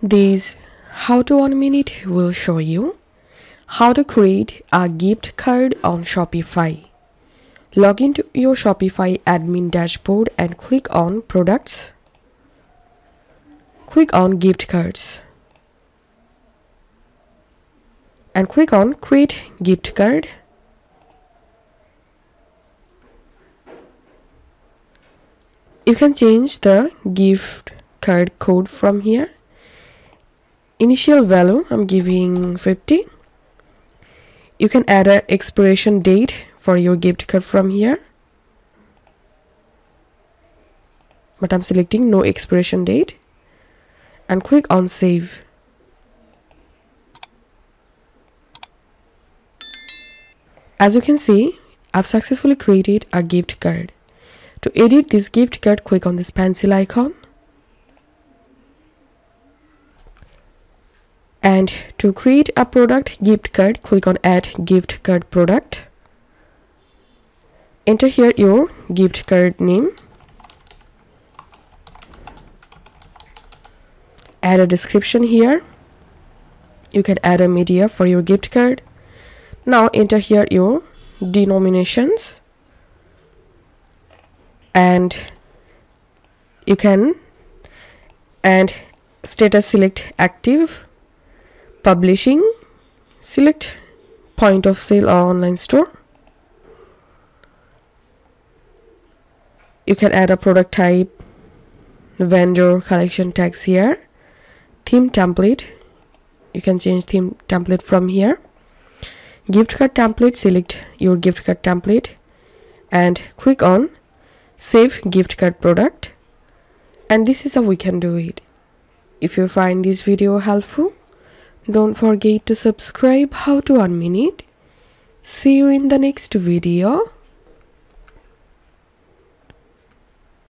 This how to 1 minute will show you how to create a gift card on Shopify. Log into your Shopify admin dashboard and click on Products. Click on Gift Cards and click on Create Gift Card. You can change the gift card code from here. Initial value I'm giving 50. You can add an expiration date for your gift card from here, but I'm selecting no expiration date and click on Save. As you can see, I've successfully created a gift card. To edit this gift card, click on this pencil icon. And to create a product gift card, click on Add Gift Card Product. Enter here your gift card name. Add a description here. You can add a media for your gift card. Now enter here your denominations. And you can status select active, publishing, select point of sale or online store. You can add a product type, vendor, collection tags here. Theme template, you can change theme template from here. Gift card template, select your gift card template and click on Save Gift Card Product. And this is how we can do it. If you find this video helpful, don't forget to subscribe. How to 1 minute. See you in the next video.